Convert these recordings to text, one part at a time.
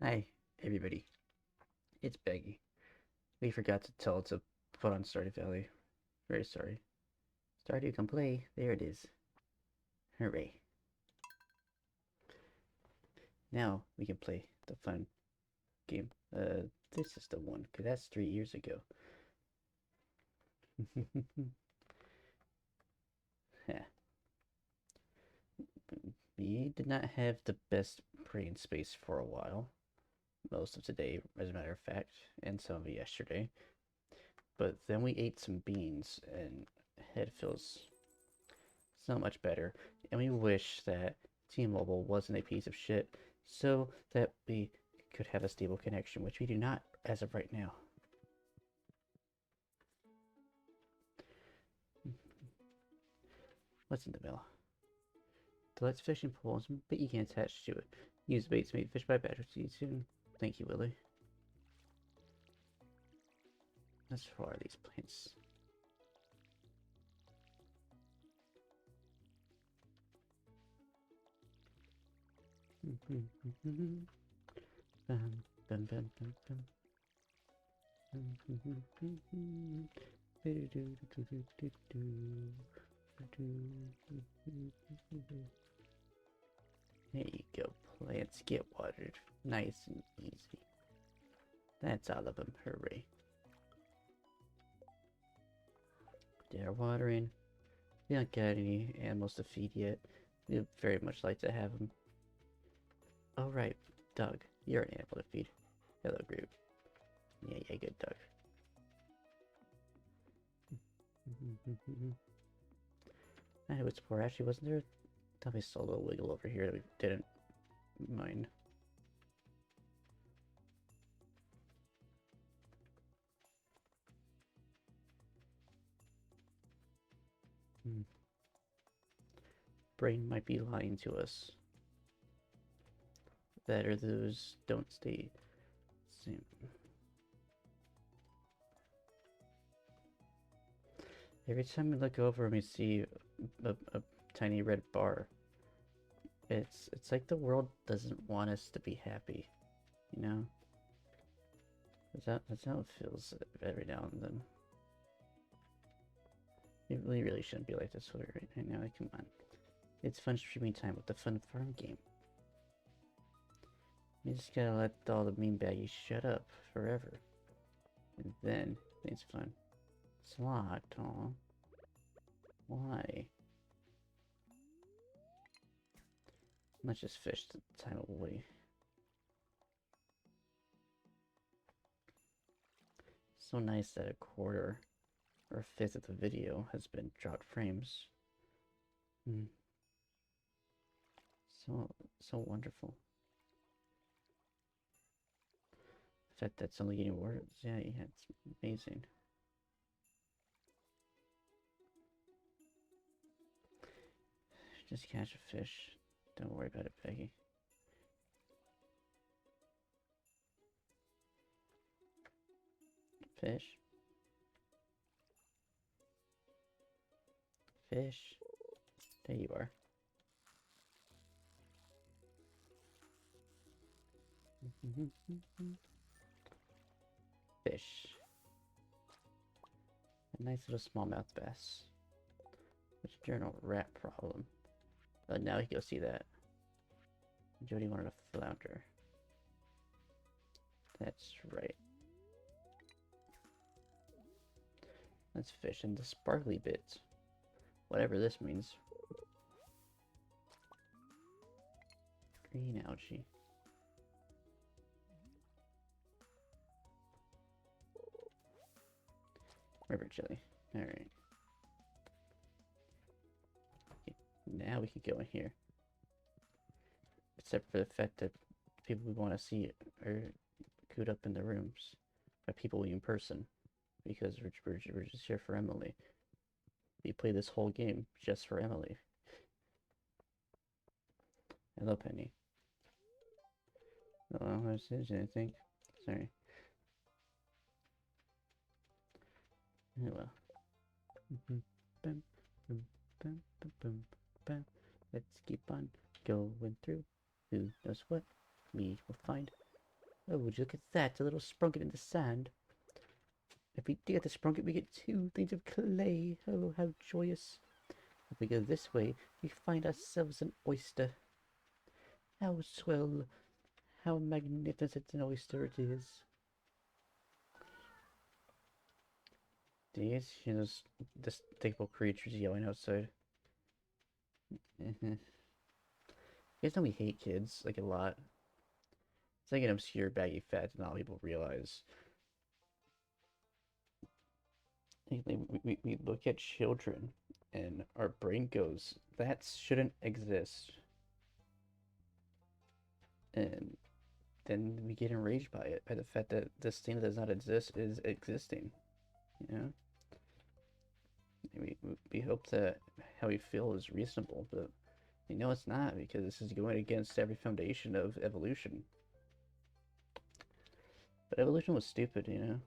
Hi, everybody. It's Baggy. We forgot to tell it to put on Stardew Valley. Very sorry. Stardew can play. There it is. Hooray. Now we can play the fun game. This is the one, because that's 3 years ago. Yeah. We did not have the best brain space for a while. Most of today, as a matter of fact, and some of it yesterday. But then we ate some beans, and head feels so much better. And we wish that T-Mobile wasn't a piece of shit so that we could have a stable connection, which we do not as of right now. What's in the middle? Deluxe fishing poles, but you can't attach to it. Use baits made fish by battery. See you soon. Thank you, Willie. As far as these plants. There you go, plants get watered. Nice and easy. That's all of them, hooray. They're watering. We don't got any animals to feed yet. We'd very much like to have them. Oh right, Doug, you're an animal to feed. Hello, group. Yeah, good, Doug. I know it's poor. Actually, wasn't there? Tell me, a little wiggle over here that we didn't mind. Brain might be lying to us. That or those don't stay same. Every time we look over and we see a tiny red bar, it's like the world doesn't want us to be happy, you know? That's how it feels every now and then. It really shouldn't be like this right now. Like, come on. It's fun streaming time with the fun farm game. You just gotta let all the mean baggies shut up forever. And then it's fun. Slot, aw. Why? Let's just fish the time away. So nice that a quarter or a fifth of the video has been dropped frames. So wonderful. The fact that's only getting worse. Yeah, it's amazing. Just catch a fish. Don't worry about it, Peggy. Fish. Fish. There you are. Fish. A nice little smallmouth bass. Which journal rat problem. Now you go see that. Jody wanted a flounder. That's right. Let's fish in the sparkly bits. Whatever this means. Green algae. River chili. Alright. Okay, now we can go in here. Except for the fact that people we want to see are cooped up in the rooms. By people in person. Because we're just here for Emily. We play this whole game just for Emily. Hello, Penny. Oh, I was anything. Sorry. Oh well. Let's keep on going through. Who knows what we will find. Oh, would you look at that? A little sprunket in the sand. If we dig at the sprunket, we get 2 things of clay. Oh, how joyous. If we go this way, we find ourselves an oyster. How swell, how magnificent an oyster it is. These, those despicable creatures yelling outside. You guys know we hate kids, like, a lot. It's like an obscure baggy fact that not a lot of people realize. We look at children and our brain goes, that shouldn't exist. And then we get enraged by it, by the fact that this thing that does not exist is existing. You know? We hope that how we feel is reasonable, but we know it's not because this is going against every foundation of evolution. But evolution was stupid, you know?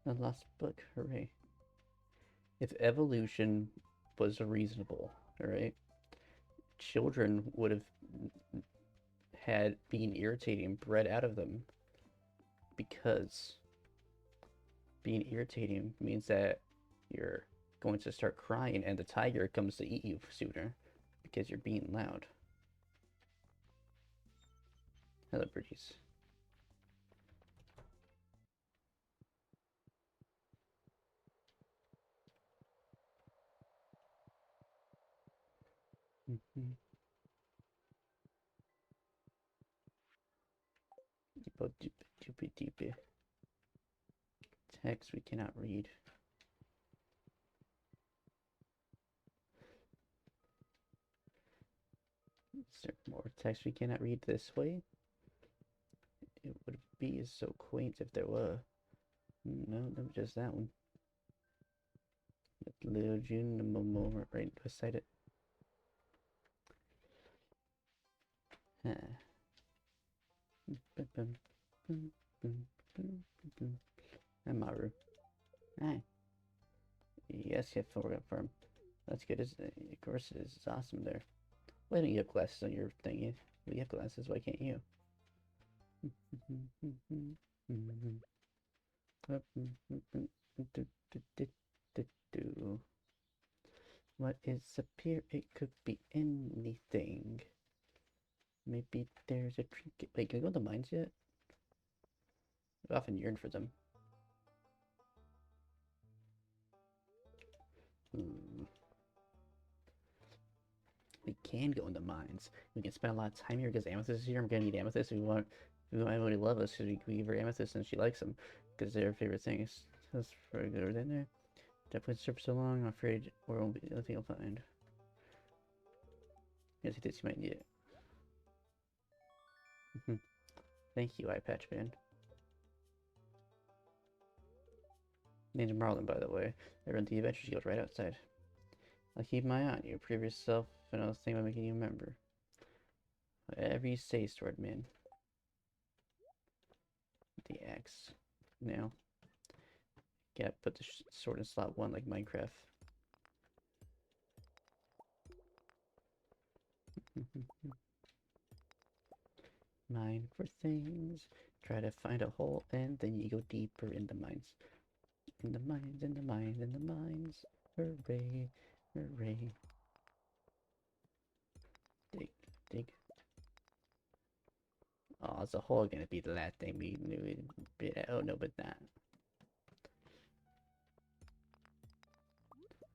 A lost book, hooray. If evolution was reasonable, alright, children would have had being irritating bred out of them because being irritating means that you're going to start crying and the tiger comes to eat you sooner because you're being loud. Hello, birdies. Deepy. Text we cannot read. Is there more text we cannot read this way? It would be so quaint if there were. No, just that one. Little June, the moment right beside it. And Maru. Hi. Yes, you have to work up for him. That's good, isn't it? Of course it is. It's awesome there. Why don't you have glasses on your thingy? You have glasses, why can't you? What is up here? It could be anything. Maybe there's a trinket. Wait, can we go to the mines yet? I often yearn for them. We can go in the mines. We can spend a lot of time here because Amethyst is here. I'm gonna need Amethyst. We want everybody to love us because we give her Amethyst and she likes them because they're her favorite things. That's very good in there. Definitely served so long. I'm afraid or won't be nothing you'll find. Yes, he thinks you might need it. Thank you, Eye Patch Man. Name's Marlin, by the way. I run the Adventure Guild right outside. I'll keep my eye on you. Prove yourself, and I'll think about making you a member. Whatever you say, Swordman. The axe. Now. Gotta put the sword in slot 1 like Minecraft. Mine for things. Try to find a hole and then you go deeper in the mines. In the mines, in the mines, in the mines. Hooray, hooray. Dig. Oh, is the hole gonna be the last thing we knew? Oh no, but not.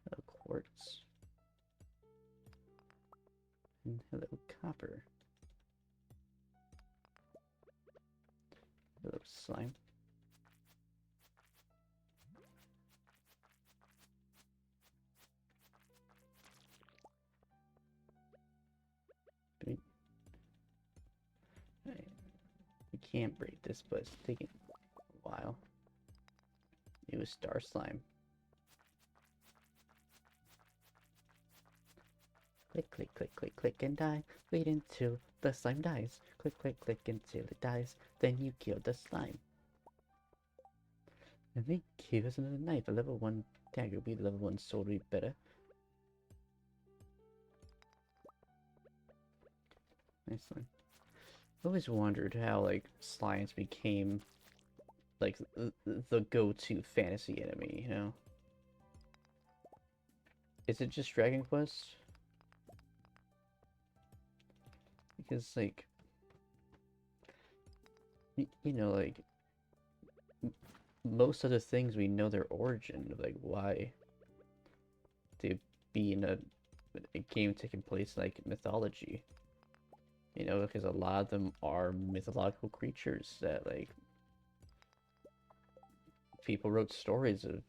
Hello, quartz. And hello, copper. Hello, slime. We can't break this, but it's taking a while. It was star slime. Click, click, click, click, click, and die. Wait until the slime dies. Click, click, click until it dies. Then you kill the slime. And they give us another knife. A level 1 tag will be the level 1 sword will be better. Nice slime. I always wondered how like slimes became like the go-to fantasy enemy, you know? Is it just Dragon Quest? Because like you know like most of the things we know their origin of like why they be in a game taking place like mythology. You know, because a lot of them are mythological creatures that like people wrote stories of,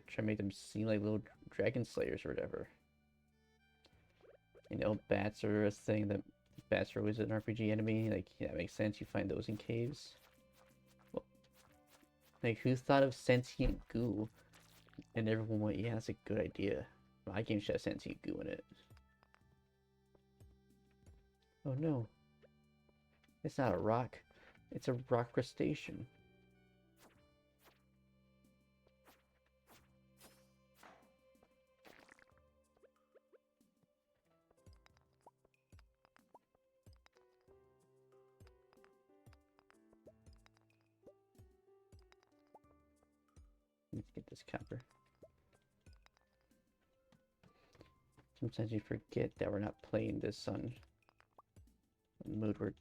try to make them seem like little dragon slayers or whatever. You know, bats are a thing that bats are always an RPG enemy. Like, yeah, that makes sense. You find those in caves. Well, like, who thought of sentient goo? And everyone went, yeah, that's a good idea. My game should have sentient goo in it. Oh no, it's not a rock. It's a rock crustacean. Let's get this copper. Sometimes you forget that we're not playing this on a mode where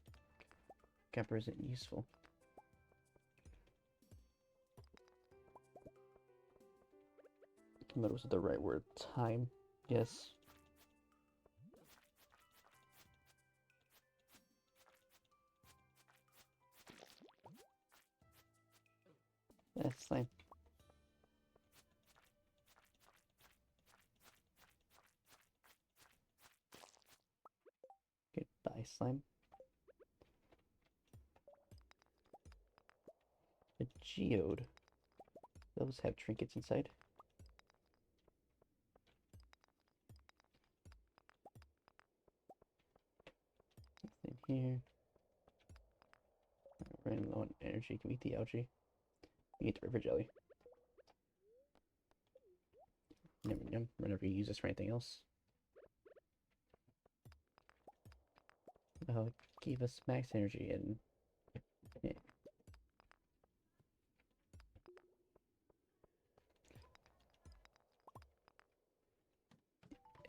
copper isn't useful. What was the right word? Time? Yes. That's fine. Goodbye, slime. A geode. Those have trinkets inside. Nothing here. Running low on energy. Can we eat the algae? We eat the river jelly. Yum yum. We're never use this for anything else. Gave us max energy and yeah.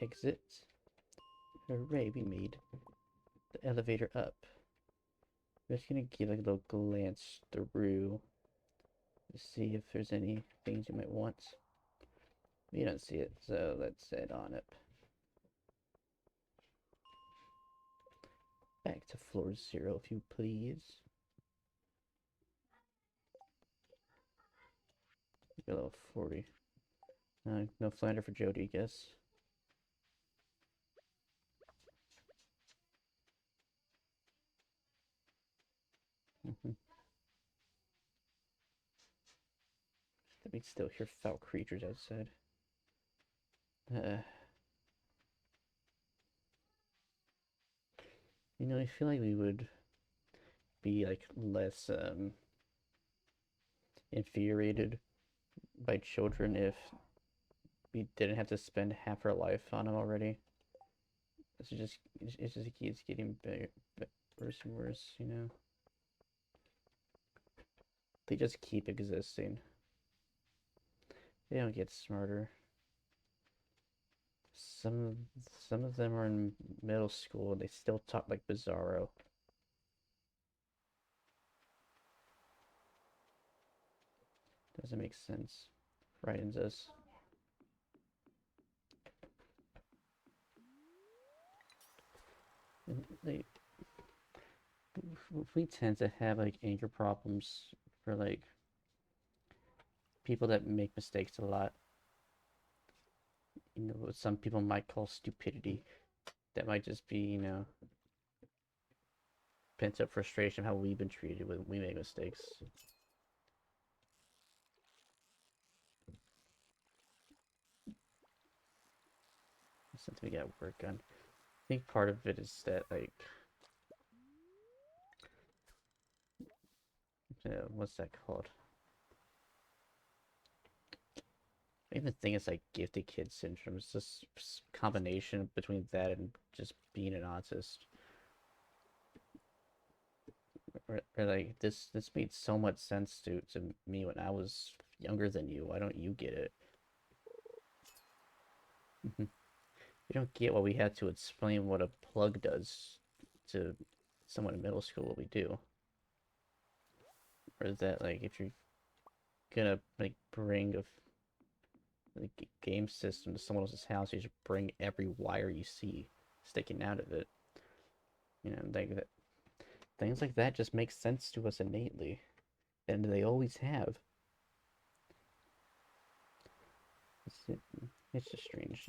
Exit. Hooray, we made the elevator up. We're just gonna give a little glance through to see if there's any things you might want. We don't see it, so let's head on up. Back to floor 0, if you please. Level 40. No Flander for Jody, I guess. Let me still hear foul creatures outside. You know, I feel like we would be like less infuriated by children if we didn't have to spend half our life on them already. It just keeps getting bigger, worse and worse, you know. They just keep existing. They don't get smarter. Some some of them are in middle school and they still talk like Bizarro. Doesn't make sense. Frightens us. And we tend to have like anger problems for like people that make mistakes a lot. You know, what some people might call stupidity. That might just be, you know, pent up frustration of how we've been treated when we make mistakes. Something we gotta work on. I think part of it is that like what's that called? I even think it's like gifted kid syndrome. It's just combination between that and just being an autist. Or like this made so much sense to me when I was younger than you. Why don't you get it? You don't get why we had to explain what a plug does to someone in middle school what we do. Or is that like if you're gonna like bring a like game system to someone else's house, you should bring every wire you see sticking out of it. Like that things like that just make sense to us innately, and they always have. It's, it's just strange.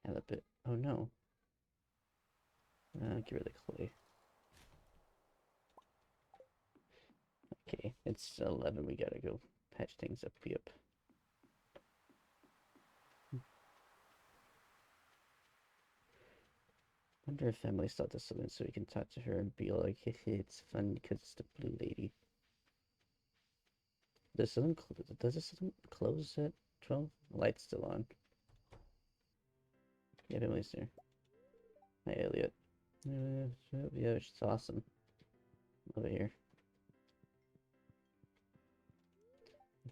Have a bit. Oh no. Get rid of the clay. Okay, it's 11. We gotta go patch things up. Yep. Wonder if Emily saw the saloon so we can talk to her and be like, hey, it's fun because it's the blue lady. Does the saloon close at 12? The light's still on. Yeah, Emily's there. Hi, Elliot. Yeah, she's awesome. Over here.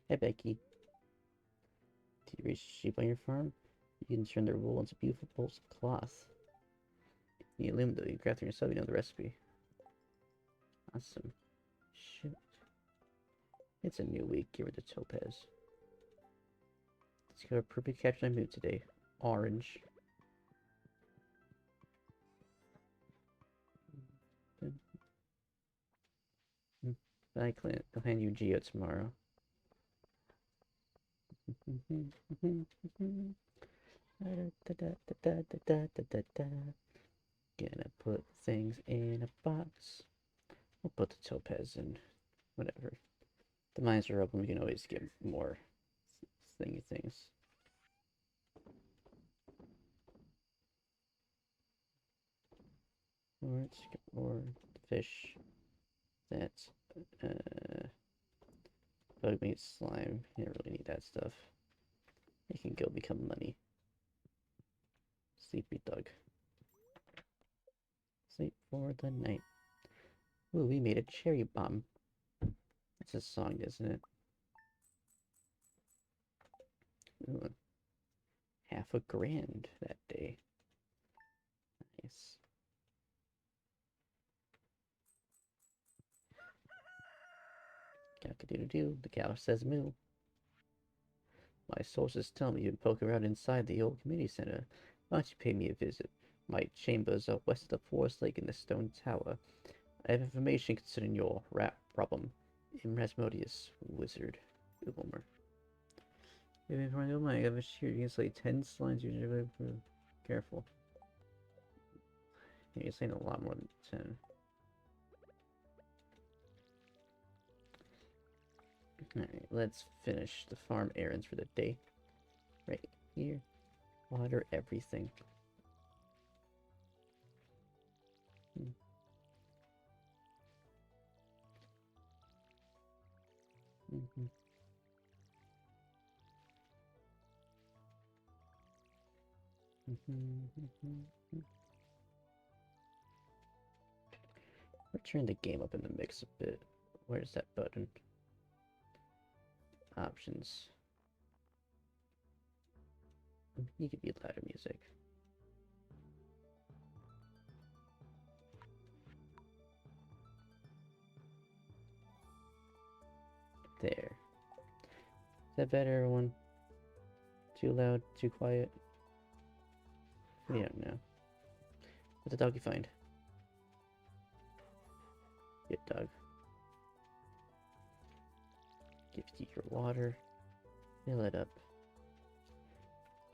Hey, Becky. Do you raise sheep on your farm? You can turn their wool into beautiful bolts of cloth. You loom though, you craft them yourself, you know the recipe. Awesome. Shoot. It's a new week, give her the topaz. Let's go perfect capture my mood today. Orange. Bye, Clint. I'll hand you Geo tomorrow. Gonna put things in a box. We'll put the topaz in. Whatever. The mines are open, we can always get more thingy things. Or fish. That's bug meat slime. You don't really need that stuff. It can go become money. Sleepy dog. Sleep for the night. Ooh, we made a cherry bomb. That's a song, isn't it? Ooh, $500 that day. Nice. Cock-a-doodle-doo, the cow says moo. My sources tell me you can poke around inside the old community center. Why don't you pay me a visit? My chambers are west of the forest lake in the stone tower. I have information concerning your rat problem. Rasmodius, wizard. Wilmer. Oh my, I have a shear. You can slay 10 slimes usually. Careful. Yeah, you're saying a lot more than 10. Alright, let's finish the farm errands for the day. Right here. Water everything. Hmm. Mm-hmm. Mm-hmm. We're turning the game up in the mix a bit. Where's that button? Options. You could be louder music. There. Is that better, everyone? Too loud? Too quiet? We don't know. What's the dog you find? Good dog. Give you your water. Fill it up.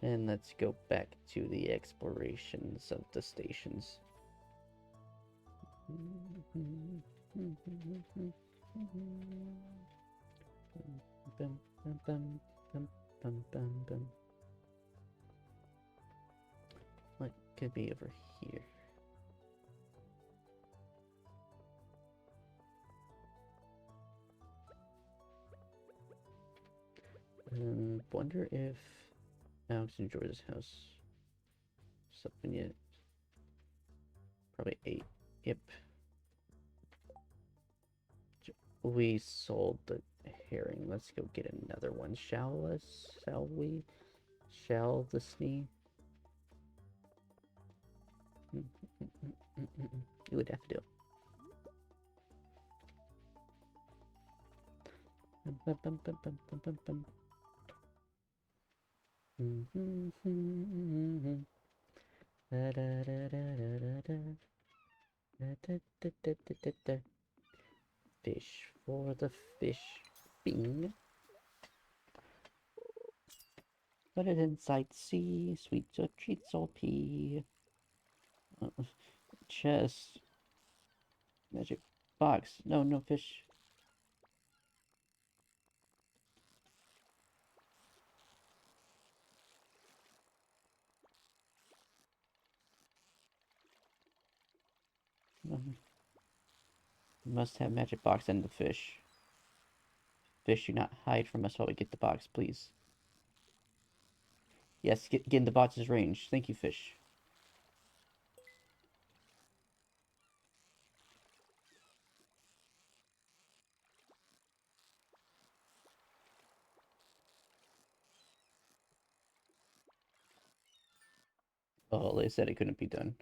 And let's go back to the explorations of the stations. What could be over here? wonder if Alex and George's house is open yet. Probably 8. Yep. We sold the herring. Let's go get another one. Shall we? Shall the snee? You would have to. Fish for the fish. Bing. Put it inside C. Sweet treats all P. Chest. Magic box. No, no fish. Must have magic box and the fish. Fish, do not hide from us while we get the box, please. Yes, get in the box's range. Thank you, fish. Oh, they said it couldn't be done.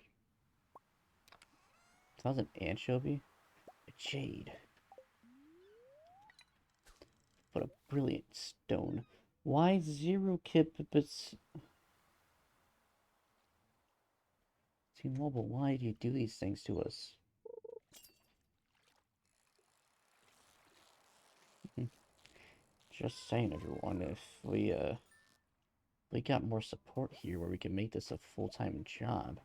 That was an anchovy? A jade. What a brilliant stone. Why 0 kibitz? T-Mobile, why do you do these things to us? Just saying, everyone, if we got more support here where we can make this a full-time job,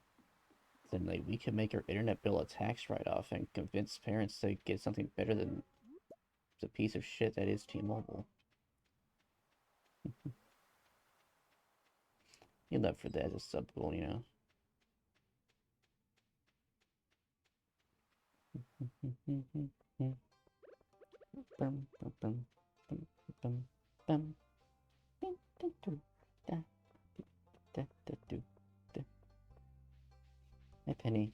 then like we can make our internet bill a tax write-off and convince parents to get something better than the piece of shit that is T-Mobile. You'd love for that as a sub goal, you know. Hey Penny,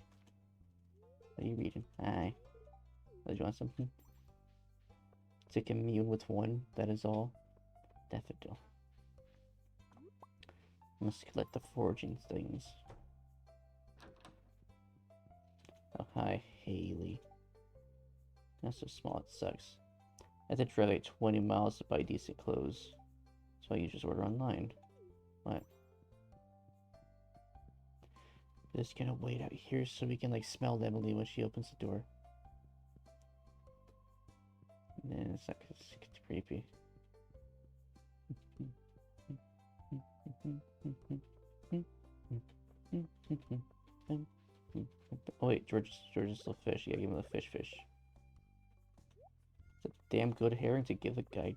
what are you reading? Hi. Did you want something? To commune with one, that is all. Daffodil. Must collect the foraging things. Oh, hi, Haley. That's so small, it sucks. I have to drive like 20 miles to buy decent clothes. So you just order online. What? Just gonna wait out here so we can like smell Emily when she opens the door. Nah, it's not cause it's creepy. Oh wait, George's still fish. Yeah, give him the fish. It's a damn good herring to give the guy.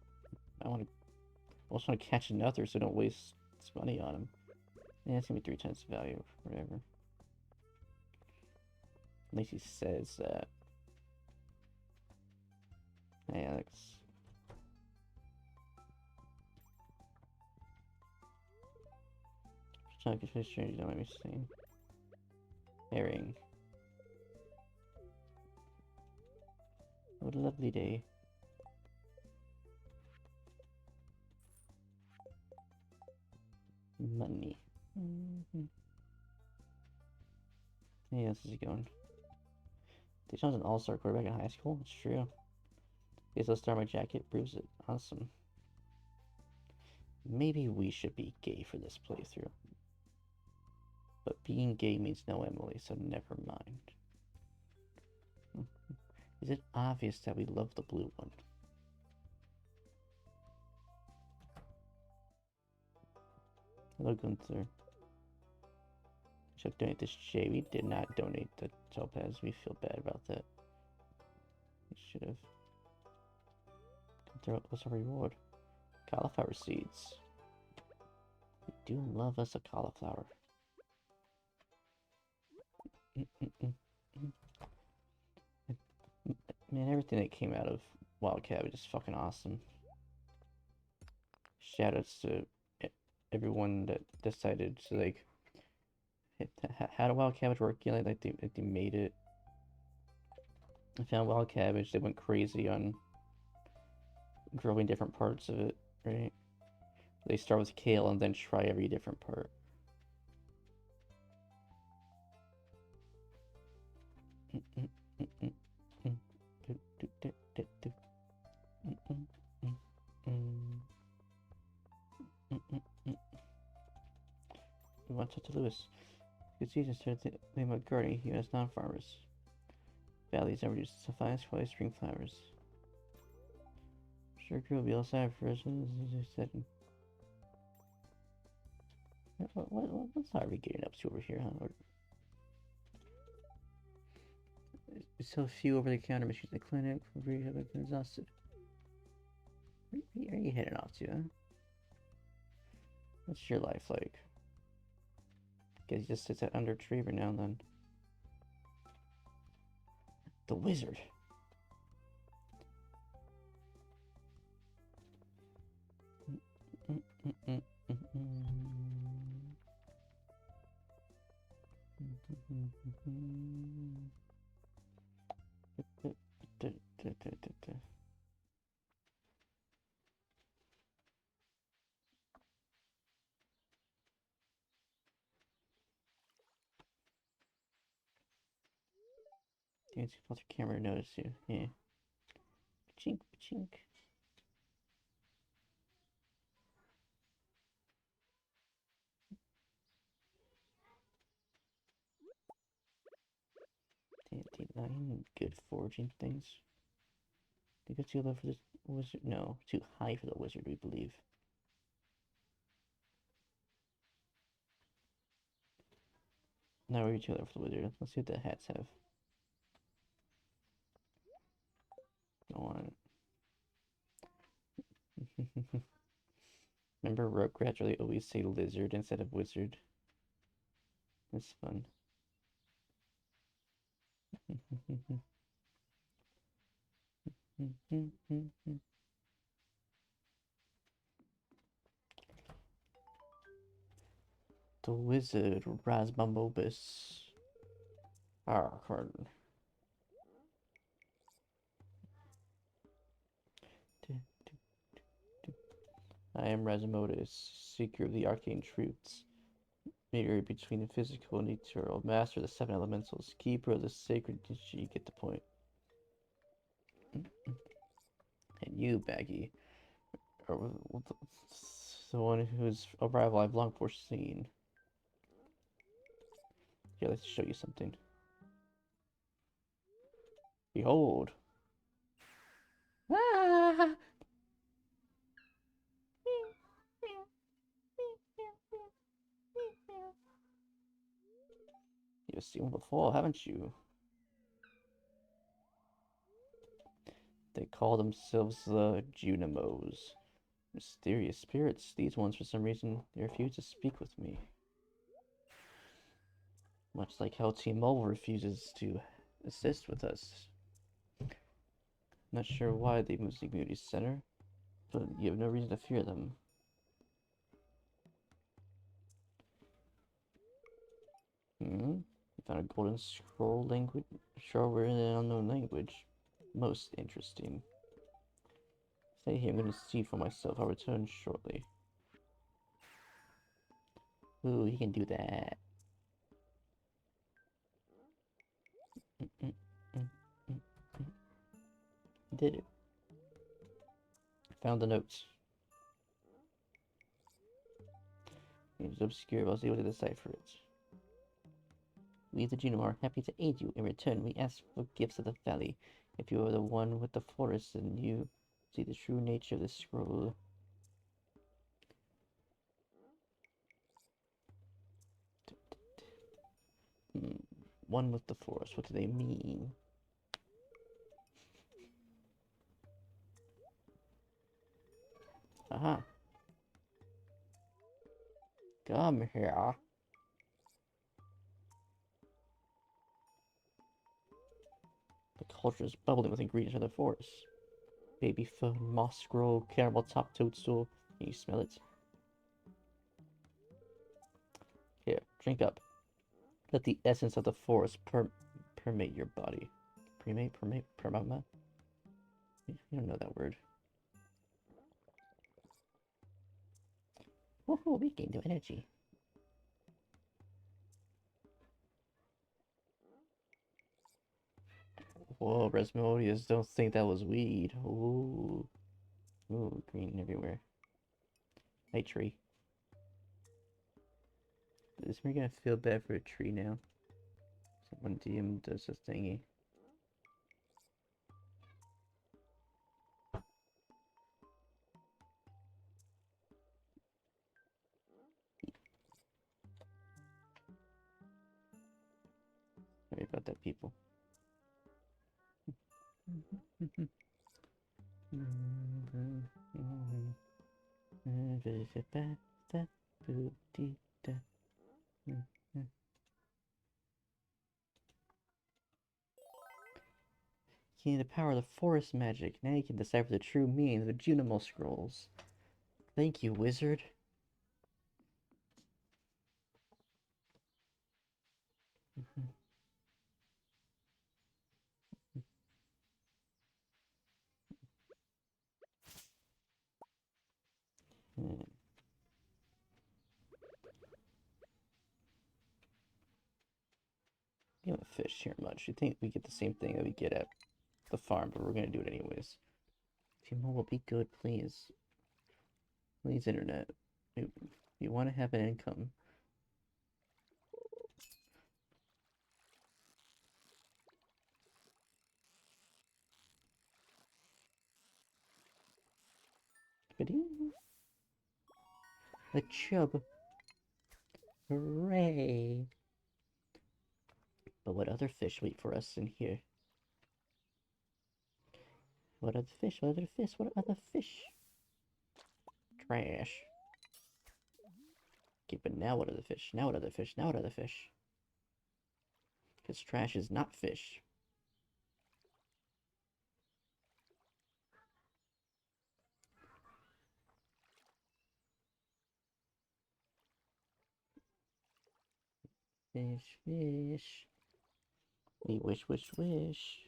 I also want to catch another so don't waste money on him. Yeah, it's gonna be 3 times the value, whatever. At least he says that. Hey, Alex. Trying to fish strange, don't make me sing. Herring. What a lovely day. Money. Hey, how's it going? Deshaun's an all-star quarterback in high school? It's true. Guess I'll start my jacket, proves it. Awesome. Maybe we should be gay for this playthrough. But being gay means no Emily, so never mind. Is it obvious that we love the blue one? Hello, Gunther. Should donate this J. We did not donate the topaz. We feel bad about that. We should have. Gunther, what's our reward? Cauliflower seeds. We do love us a cauliflower. Man, everything that came out of Wildcat was just fucking awesome. shout outs to everyone that decided to like how do wild cabbage work? Like they made it. I found wild cabbage. They went crazy on growing different parts of it, right? They start with kale and then try every different part. Watch out to Lewis. Good season started to name about gardening here as non-farmers. Valleys are reduced to suffice for spring flowers. Sure will be outside for us, as I said. What's Harvey getting up to over here, huh? We sell a few over-the-counter machines in the clinic. We have been exhausted. Where are you heading off to, huh? What's your life like? Guess he just sits out under a tree every now and then. The wizard. It's about the camera to notice you. Yeah. Chink, chink. Dandelion, good foraging things. They go too low for this wizard. No, too high for the wizard, we believe. No, we're too low for the wizard. Let's see what the hats have. Go on. Remember Rugrats really always say lizard instead of wizard? That's fun. The wizard Rasmamobus. Pardon. I am Rasmodus, seeker of the arcane truths, mediator between the physical and eternal, master of the seven elementals, keeper of the sacred. You get the point. And you, Baggy, are the one whose arrival I've long foreseen. Here, let's show you something. Behold. Ah! You've seen one before, haven't you? They call themselves the Junimos. Mysterious spirits. These ones, for some reason, they refuse to speak with me. Much like how Team Mobile refuses to assist with us. Not sure why they moved to the community center, but you have no reason to fear them. You found a golden scroll language? Sure, we're in an unknown language. Most interesting. Stay here, I'm going to see for myself. I'll return shortly. Ooh, he can do that. Did it. Found the notes. It was obscure, but I was able to decipher it. We, the Junimo, are happy to aid you. In return, we ask for gifts of the valley. If you are the one with the forest, then you see the true nature of this scroll. One with the forest, what do they mean? Aha. Come here. The cauldron is bubbling with ingredients from the forest. Baby fern, moss scroll, caramel top toadstool. Can you smell it? Here, drink up. Let the essence of the forest permeate your body. Permama? You don't know that word. Woohoo, we gained new energy. Whoa, Resmodius, don't think that was weed. Ooh. Ooh, green everywhere. Hey, tree. Is me gonna feel bad for a tree now? Someone DM does a thingy. Sorry about that, people. Gain the power of the forest magic. Now you can decipher the true meaning of the Junimo scrolls. Thank you, wizard. You don't fish here much. You think we get the same thing that we get at the farm, but we're gonna do it anyways. T-Mobile, be good, please. Please, internet. You want to have an income. Video? A chub. Hooray! But what other fish wait for us in here? What other fish? What other fish? What other fish? Trash. Okay, but now what other fish? Now what other fish? Now what other fish? Because trash is not fish. Fish, fish. We wish, wish, wish.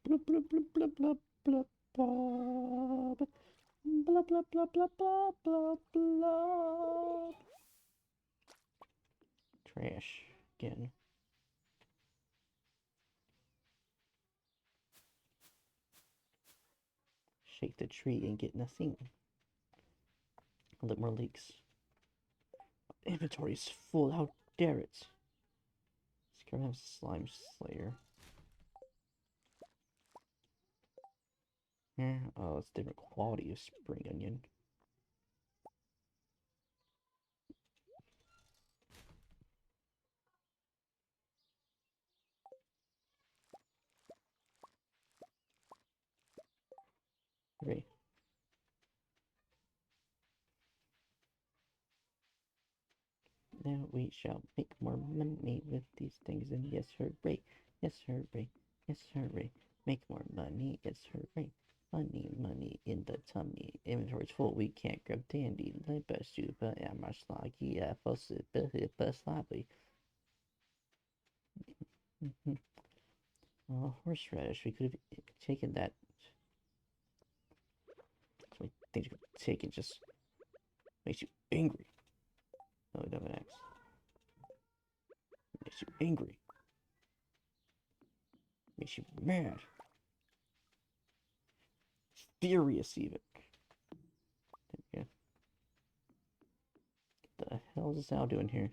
Blub, blub, blub, blub, blub, blub, blub. Blub, blub, blub, blub, blub, blub, blub. Trash. Again. Shake the tree and get nothing. A little more leaks. Inventory's full. How dare it? Scrap slime slayer. Yeah. Oh, it's different quality of spring onion. Hooray. Now we shall make more money with these things, and yes, hooray! Yes, hooray! Yes, hooray! Make more money, yes, hooray! Money, money in the tummy. Inventory's full, we can't grab dandy. Limpa super, I'm sloggy, fossil, sloppy. Oh, horseradish, we could have taken that. So many things you could take, it just makes you angry. No, we don't have an axe. Makes you angry. Makes you mad. Furious, even. There we go. What the hell is this owl doing here?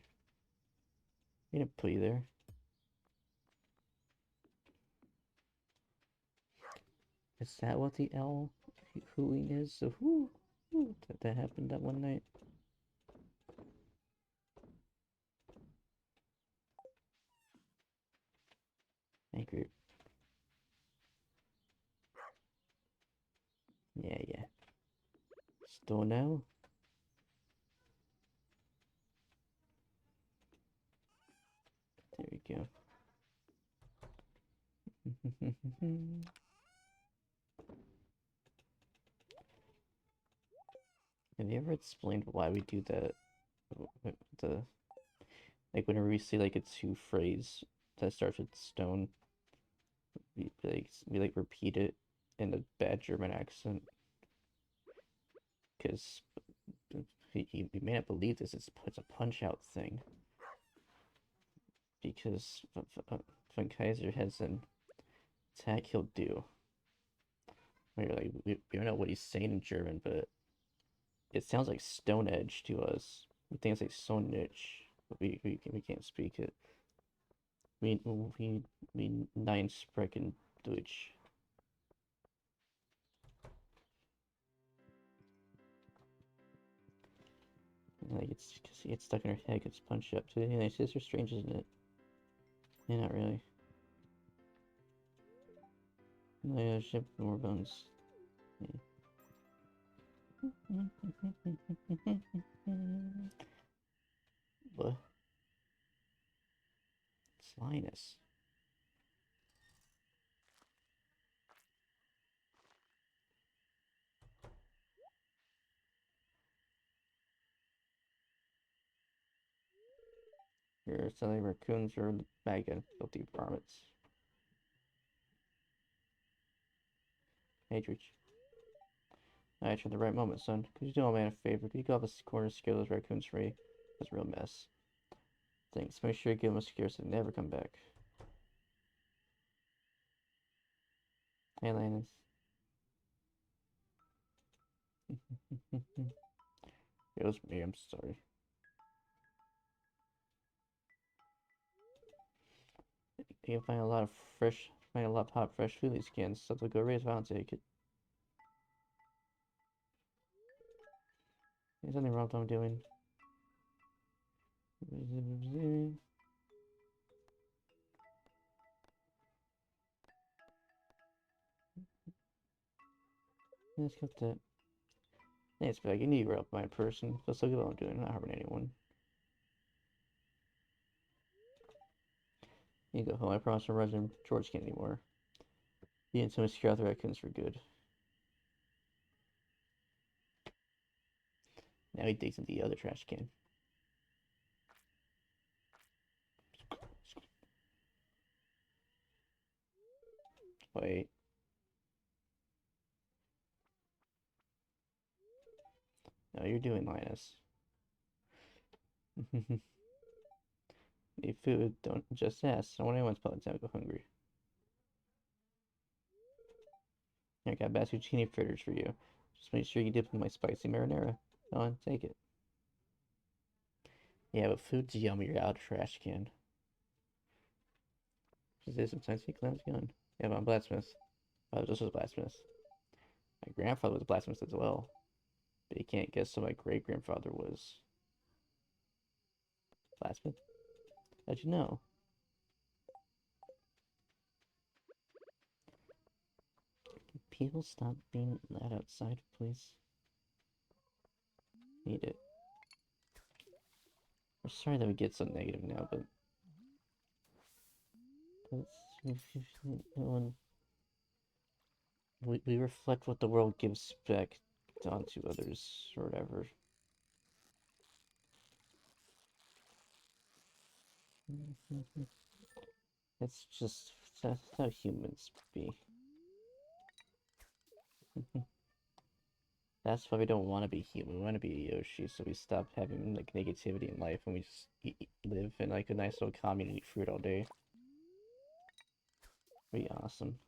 I didn't put you there. Is that what the owl hooing is? So whoo, that happened that one night. group. Yeah. Still no? There we go. Have you ever explained why we do that? The like whenever we see like a two phrase that starts with stone, we repeat it in a bad German accent because you may not believe this. It's a punch out thing because Von Kaiser has an attack he'll do. Where you're like we don't know what he's saying in German, but it sounds like Stone Edge to us. We think it's like Stone Edge, but we can't speak it. We nein sprechen Deutsch. Like it's because he gets stuck in her head, gets punched up. So yeah, it's just strange, isn't it? Yeah, not really. No, yeah, ship more bones. Yeah. What? It's Linus. You're selling raccoons or the bag of filthy varmints. Adrich. I at the right moment, son. Could you do a man a favor? Could you go up a corner and scare those raccoons for me? It's a real mess. Thanks. Make sure you give them a scare so they never come back. Hey, Linus. It was me, I'm sorry. You can find a lot of hot fresh food in these cans. So they'll go raise I'll take it. There's nothing wrong with what I'm doing. Let's get that. Thanks, Baggy. You knew you were up my person. Let's look at what I'm doing. I'm not harming anyone. You go home. I promise I'm running George can't anymore. You and someone scare out the raccoons for good. Now he digs into the other trash can. Wait. No, you're doing Linus. Need food? Don't just ask. I want anyone's probably time to go hungry. I got Bassuccini fritters for you. Just make sure you dip in my spicy marinara. Go on, take it. Yeah, but food's yummy. You're out of trash can. Just say sometimes he clams gun. Yeah, but I'm blacksmith. Father just was a blacksmith. My grandfather was a blacksmith as well. But you can't guess who my great grandfather was. Blacksmith? How'd you know? Can people stop being loud outside, please? Need it. We're sorry that we get so negative now, but when we reflect what the world gives back onto others or whatever. It's just that's how humans be. That's why we don't want to be human. We want to be a Yoshi, so we stop having like negativity in life and we just live in like a nice little commune and eat fruit all day. Be awesome.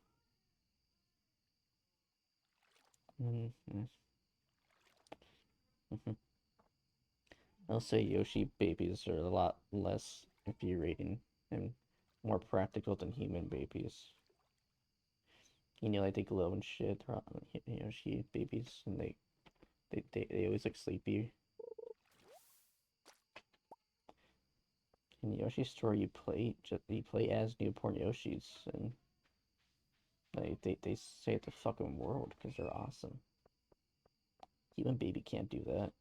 I'll say Yoshi babies are a lot less infuriating and more practical than human babies. You know, like they glow and shit. Yoshi babies, and they always look sleepy. In the Yoshi store, you play as newborn Yoshis, and they save the fucking world because they're awesome. Even Baby can't do that.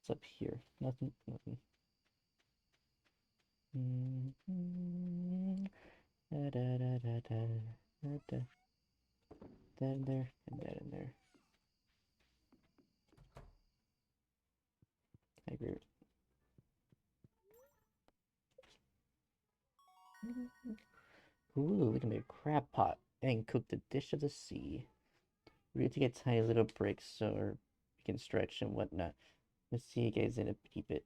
What's up here? Nothing. Nothing. Da, da, da, da, da, da, da. That in there, and that in there. I agree with Ooh, we can make a crab pot and cook the dish of the sea. We need to get tiny little breaks so we can stretch and whatnot. Let's see you guys in a bit.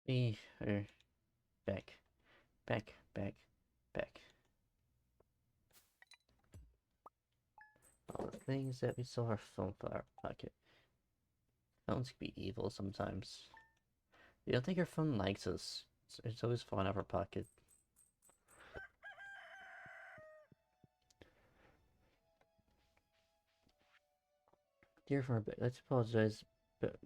We are back. Back, back, back. All the things that we saw are from our pocket. Phones can be evil sometimes. You don't think our phone likes us. It's always falling out of our pocket. Dear Farmer, let's apologize, but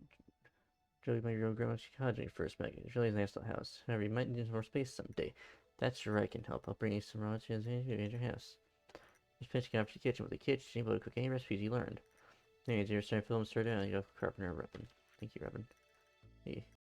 Joey, my real grandma, she called me first, Maggie. It's really nice little house. However, you might need more space someday. That's where I can help. I'll bring you some raw materials in your house. Just pitching out to the kitchen with a kitchen, able to cook any recipes you learned. Anyways, you're starting film, start down, you go, Carpenter, Robin. Thank you, Robin. Hey.